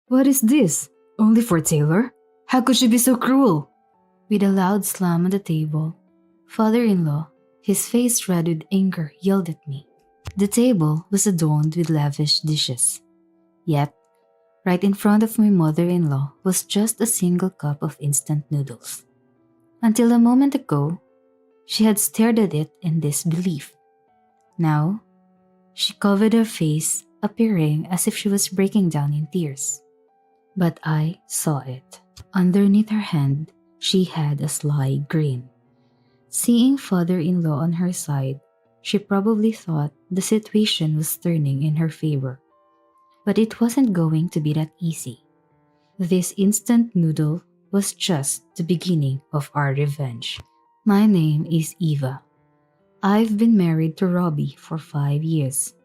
What is this? Only for Taylor? How could she be so cruel? With a loud slam on the table, father-in-law, his face red with anger, yelled at me. The table was adorned with lavish dishes. Yet, right in front of my mother-in-law was just a single cup of instant noodles. Until a moment ago, she had stared at it in disbelief. Now, she covered her face, appearing as if she was breaking down in tears. But I saw it. Underneath her hand, she had a sly grin. Seeing father-in-law on her side, she probably thought the situation was turning in her favor. But it wasn't going to be that easy. This instant noodle was just the beginning of our revenge. My name is Eva. I've been married to Robbie for 5 years.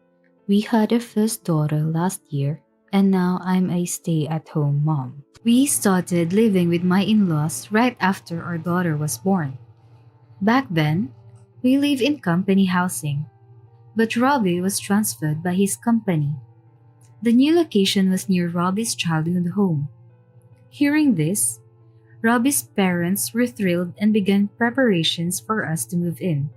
We had our first daughter last year, and now I'm a stay-at-home mom. We started living with my in-laws right after our daughter was born. Back then, we lived in company housing, but Robbie was transferred by his company. The new location was near Robbie's childhood home. Hearing this, Robbie's parents were thrilled and began preparations for us to move in.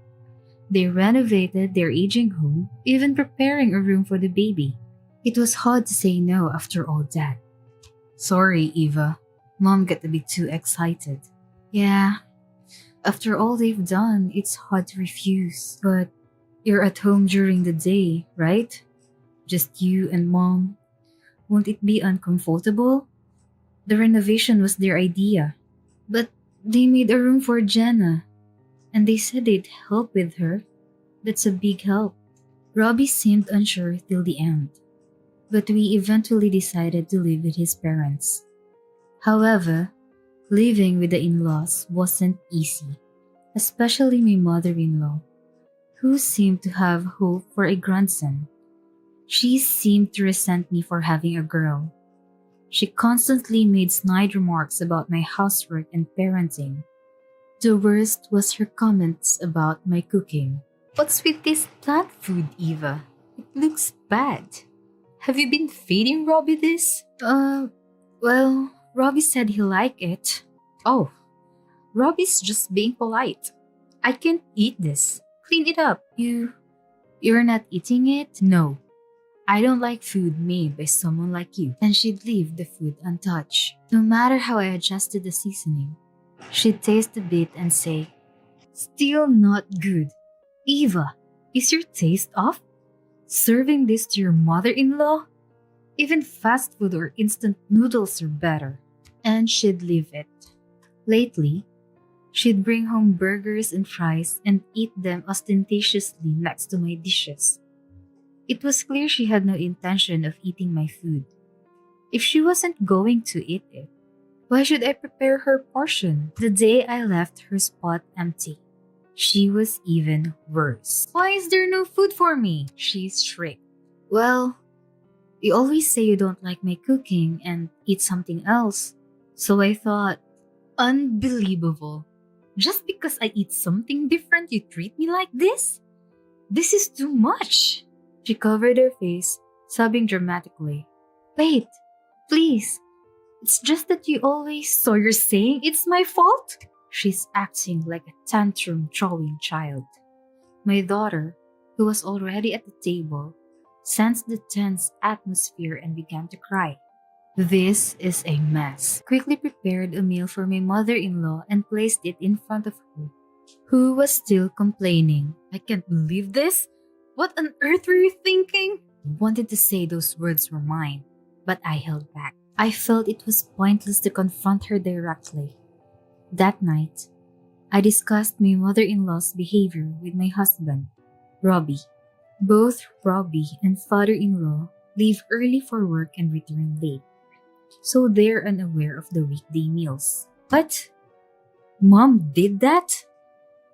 They renovated their aging home, even preparing a room for the baby. It was hard to say no after all that. Sorry, Eva. Mom got a bit too excited. Yeah, after all they've done, it's hard to refuse. But you're at home during the day, right? Just you and Mom. Won't it be uncomfortable? The renovation was their idea. But they made a room for Jenna. And they said they'd help with her. That's a big help. Robbie seemed unsure till the end. But we eventually decided to live with his parents. However, living with the in-laws wasn't easy, especially my mother-in-law, who seemed to have hope for a grandson. She seemed to resent me for having a girl. She constantly made snide remarks about my housework and parenting. The worst was her comments about my cooking. What's with this plant food, Eva? It looks bad. Have you been feeding Robbie this? Well, Robbie said he liked it. Oh, Robbie's just being polite. I can't eat this. Clean it up. You're not eating it? No. I don't like food made by someone like you. And she'd leave the food untouched. No matter how I adjusted the seasoning, she'd taste a bit and say, "Still not good. Eva, is your taste off? Serving this to your mother-in-law? Even fast food or instant noodles are better." And she'd leave it. Lately, she'd bring home burgers and fries and eat them ostentatiously next to my dishes. It was clear she had no intention of eating my food. If she wasn't going to eat it, why should I prepare her portion? The day I left her spot empty, she was even worse. "Why is there no food for me?" she shrieked. "Well, you always say you don't like my cooking and eat something else. So I thought, unbelievable. Just because I eat something different, you treat me like this? This is too much." She covered her face, sobbing dramatically. "Wait, please. It's just that you always... So you're saying it's my fault?" She's acting like a tantrum-throwing child. My daughter, who was already at the table, sensed the tense atmosphere and began to cry. "This is a mess." Quickly prepared a meal for my mother-in-law and placed it in front of her, who was still complaining. "I can't believe this. What on earth were you thinking?" I wanted to say those words were mine, but I held back. I felt it was pointless to confront her directly. That night, I discussed my mother-in-law's behavior with my husband, Robbie. Both Robbie and father-in-law leave early for work and return late, so they're unaware of the weekday meals. "But Mom did that?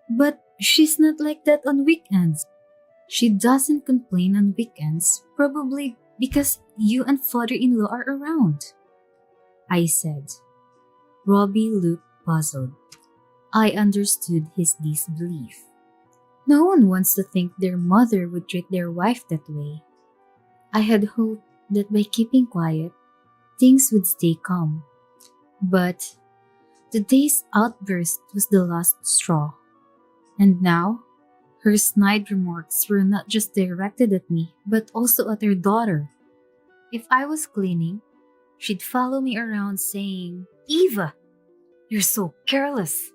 But she's not like that on weekends. She doesn't complain on weekends, probably because you and father-in-law are around," I said. Robbie looked puzzled. I understood his disbelief. No one wants to think their mother would treat their wife that way. I had hoped that by keeping quiet, things would stay calm. But today's outburst was the last straw. And now, her snide remarks were not just directed at me, but also at her daughter. If I was cleaning, she'd follow me around saying, "Eva, you're so careless.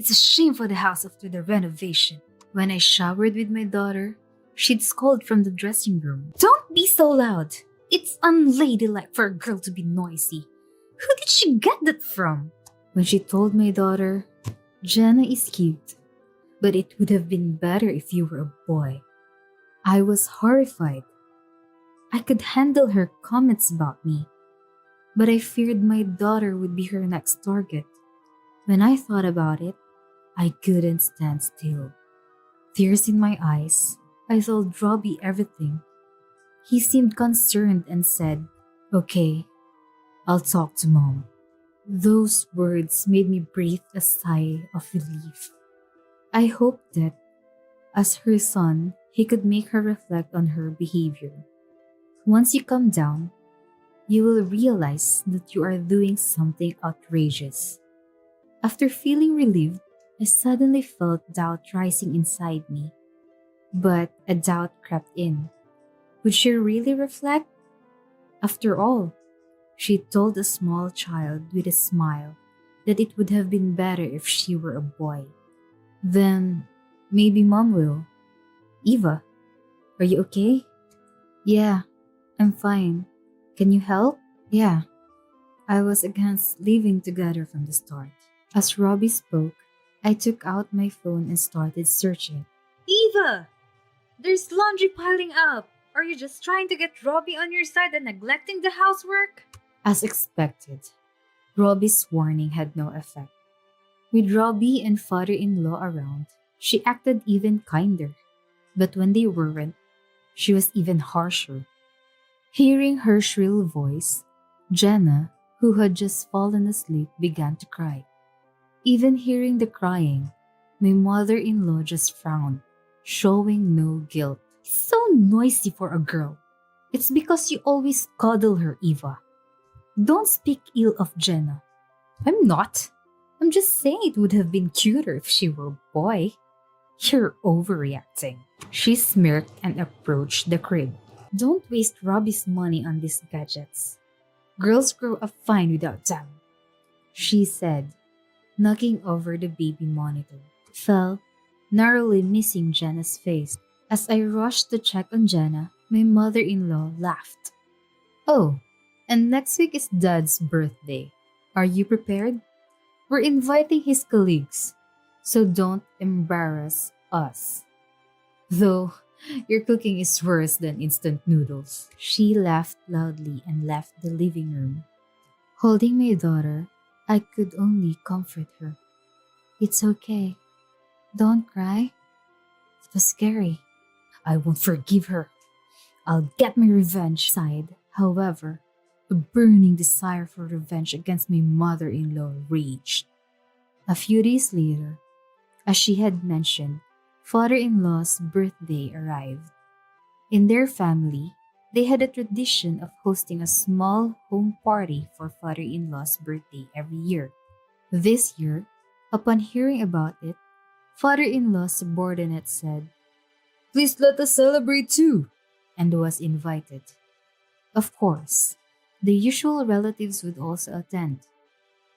It's a shame for the house after the renovation." When I showered with my daughter, she'd scold from the dressing room, "Don't be so loud. It's unladylike for a girl to be noisy. Who did she get that from?" When she told my daughter, "Jenna is cute, but it would have been better if you were a boy," I was horrified. I could handle her comments about me, but I feared my daughter would be her next target. When I thought about it, I couldn't stand still. Tears in my eyes, I told Robbie everything. He seemed concerned and said, "Okay, I'll talk to Mom." Those words made me breathe a sigh of relief. I hoped that, as her son, he could make her reflect on her behavior. Once you calm down, you will realize that you are doing something outrageous. After feeling relieved, I suddenly felt doubt rising inside me. But a doubt crept in. Would she really reflect? After all, she told a small child with a smile that it would have been better if she were a boy. Then maybe Mom will. "Eva, are you okay?" "Yeah, I'm fine. Can you help?" "Yeah." I was against living together from the start. As Robbie spoke, I took out my phone and started searching. "Eva, there's laundry piling up. Are you just trying to get Robbie on your side and neglecting the housework?" As expected, Robbie's warning had no effect. With Robbie and father-in-law around, she acted even kinder. But when they weren't, she was even harsher. Hearing her shrill voice, Jenna, who had just fallen asleep, began to cry. Even hearing the crying, my mother-in-law just frowned, showing no guilt. "So noisy for a girl. It's because you always coddle her, Eva. Don't speak ill of Jenna." "I'm not. I'm just saying it would have been cuter if she were a boy." "You're overreacting." She smirked and approached the crib. "Don't waste Robbie's money on these gadgets. Girls grow up fine without them," she said, knocking over the baby monitor. Fell, narrowly missing Jenna's face. As I rushed to check on Jenna, my mother-in-law laughed. "Oh, and next week is Dad's birthday. Are you prepared? We're inviting his colleagues, so don't embarrass us. Though, your cooking is worse than instant noodles." She laughed loudly and left the living room. Holding my daughter, I could only comfort her. "It's okay. Don't cry. It was scary. I won't forgive her. I'll get my revenge." Side, however, a burning desire for revenge against my mother-in-law raged. A few days later, as she had mentioned, father-in-law's birthday arrived. In their family, they had a tradition of hosting a small home party for father-in-law's birthday every year. This year, upon hearing about it, father-in-law's subordinate said, "Please let us celebrate too," and was invited. Of course, the usual relatives would also attend.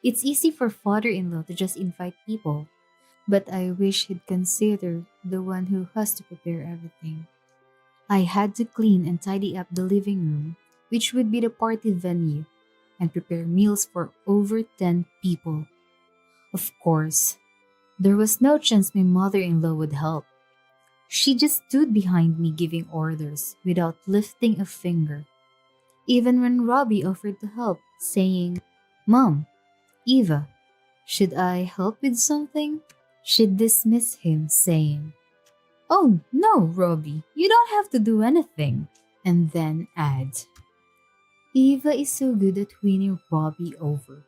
It's easy for father-in-law to just invite people, but I wish he'd consider the one who has to prepare everything. I had to clean and tidy up the living room, which would be the party venue, and prepare meals for over 10 people. Of course, there was no chance my mother-in-law would help. She just stood behind me giving orders without lifting a finger. Even when Robbie offered to help, saying, "Mom, Eva, should I help with something?" she'd dismiss him, saying, "Oh, no, Robbie, you don't have to do anything." And then add, "Eva is so good at winning Robbie over,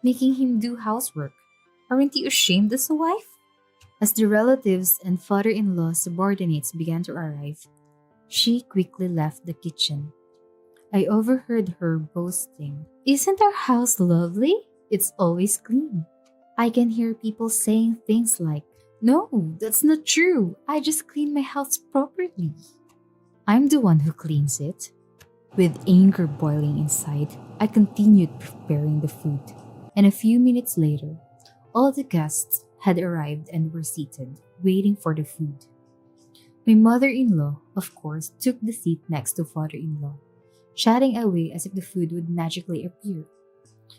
making him do housework. Aren't you ashamed as a wife?" As the relatives and father-in-law subordinates began to arrive, she quickly left the kitchen. I overheard her boasting, "Isn't our house lovely? It's always clean." I can hear people saying things like, "No, that's not true. I just clean my house properly." I'm the one who cleans it. With anger boiling inside, I continued preparing the food. And a few minutes later, all the guests had arrived and were seated, waiting for the food. My mother-in-law, of course, took the seat next to father-in-law, chatting away as if the food would magically appear.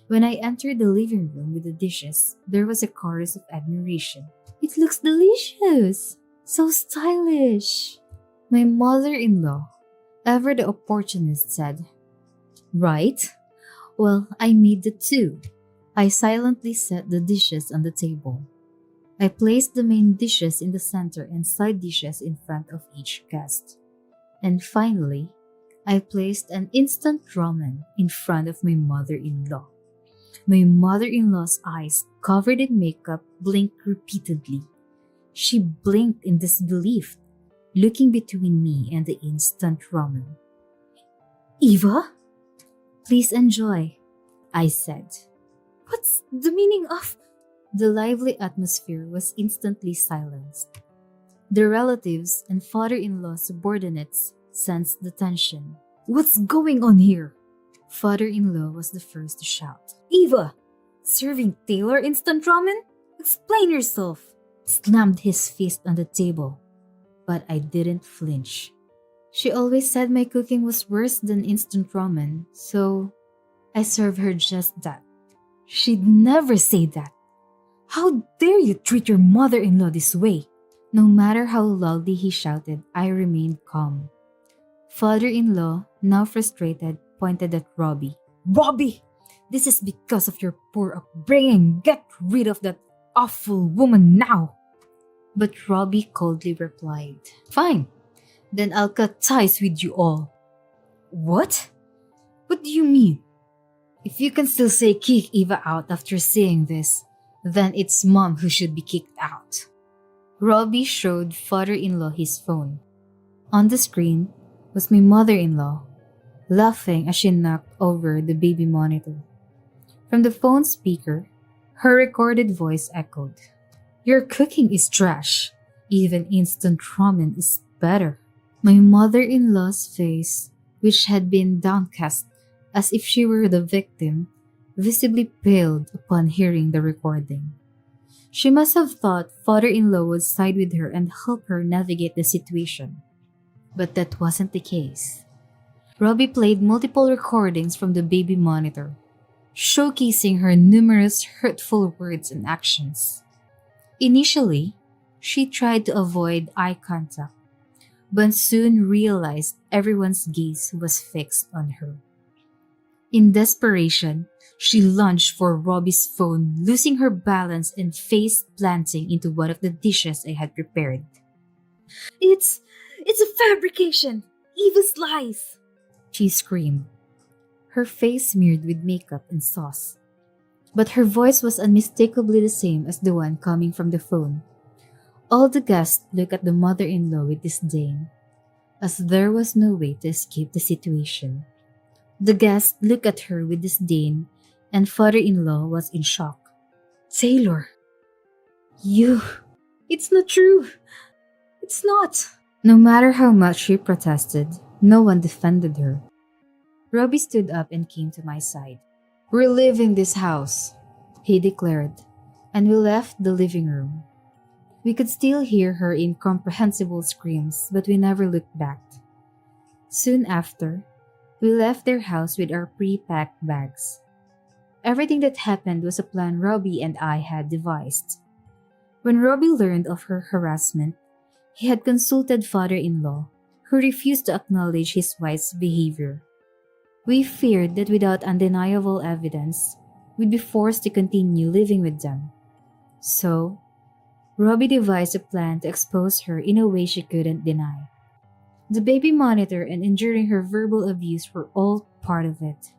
When I entered the living room with the dishes, there was a chorus of admiration. "It looks delicious! So stylish!" My mother-in-law, ever the opportunist, said, "Right? Well, I made the two." I silently set the dishes on the table. I placed the main dishes in the center and side dishes in front of each guest. And finally, I placed an instant ramen in front of my mother-in-law. My mother-in-law's eyes, covered in makeup, blinked repeatedly. She blinked in disbelief, looking between me and the instant ramen. "Eva, please enjoy," I said. "What's the meaning of—" The lively atmosphere was instantly silenced. The relatives and father-in-law subordinates sensed the tension. "What's going on here?" Father-in-law was the first to shout. "Eva, serving Taylor instant ramen? Explain yourself!" Slammed his fist on the table. But I didn't flinch. She always said my cooking was worse than instant ramen, so I served her just that. She'd never say that. "How dare you treat your mother-in-law this way?" No matter how loudly he shouted, I remained calm. Father-in-law, now frustrated, pointed at Robbie. "Robbie, this is because of your poor upbringing. Get rid of that awful woman now." But Robbie coldly replied, "Fine, then I'll cut ties with you all." "What? What do you mean?" "If you can still say kick Eva out after seeing this, then it's mom who should be kicked out." Robbie showed father-in-law his phone. On the screen was my mother-in-law, laughing as she knocked over the baby monitor. From the phone speaker, her recorded voice echoed, "Your cooking is trash. Even instant ramen is better." My mother-in-law's face, which had been downcast as if she were the victim, visibly paled upon hearing the recording. She must have thought father-in-law would side with her and help her navigate the situation. But that wasn't the case. Robbie played multiple recordings from the baby monitor, showcasing her numerous hurtful words and actions. Initially, she tried to avoid eye contact, but soon realized everyone's gaze was fixed on her. In desperation, she lunged for Robbie's phone, losing her balance and face planting into one of the dishes I had prepared. It's a fabrication! Eva's lies!" she screamed, her face smeared with makeup and sauce. But her voice was unmistakably the same as the one coming from the phone. All the guests looked at the mother-in-law with disdain, as there was no way to escape the situation. The guests looked at her with disdain, and father-in-law was in shock. "Taylor, it's not true. It's not." No matter how much she protested, no one defended her. Robbie stood up and came to my side. "We're leaving this house," he declared, and we left the living room. We could still hear her incomprehensible screams, but we never looked back. Soon after, we left their house with our pre-packed bags. Everything that happened was a plan Robbie and I had devised. When Robbie learned of her harassment, he had consulted father-in-law, who refused to acknowledge his wife's behavior. We feared that without undeniable evidence, we'd be forced to continue living with them. So, Robbie devised a plan to expose her in a way she couldn't deny. The baby monitor and enduring her verbal abuse were all part of it.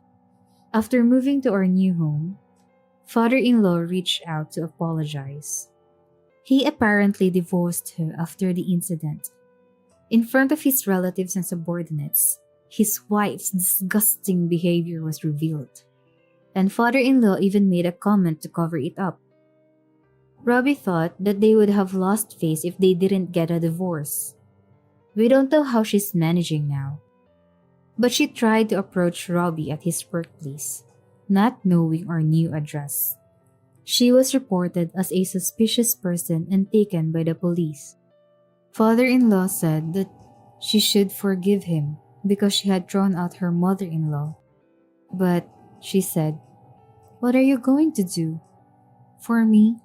After moving to our new home, father-in-law reached out to apologize. He apparently divorced her after the incident. In front of his relatives and subordinates, his wife's disgusting behavior was revealed, and father-in-law even made a comment to cover it up. Robbie thought that they would have lost face if they didn't get a divorce. We don't know how she's managing now. But she tried to approach Robbie at his workplace, not knowing our new address. She was reported as a suspicious person and taken by the police. Father-in-law said that she should forgive him because she had thrown out her mother-in-law. But she said, "What are you going to do?" For me,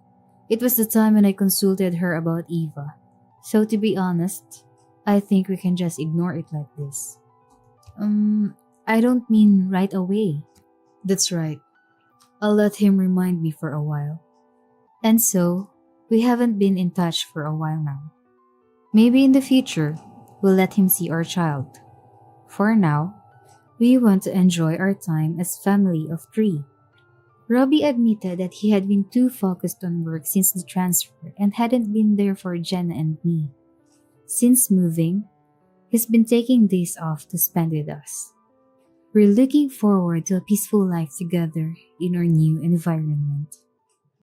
it was the time when I consulted her about Eva. So to be honest, I think we can just ignore it like this. I don't mean right away. That's right. I'll let him remind me for a while. And so, we haven't been in touch for a while now. Maybe in the future, we'll let him see our child. For now, we want to enjoy our time as family of 3. Robbie admitted that he had been too focused on work since the transfer and hadn't been there for Jenna and me. Since moving, he's been taking days off to spend with us. We're looking forward to a peaceful life together in our new environment.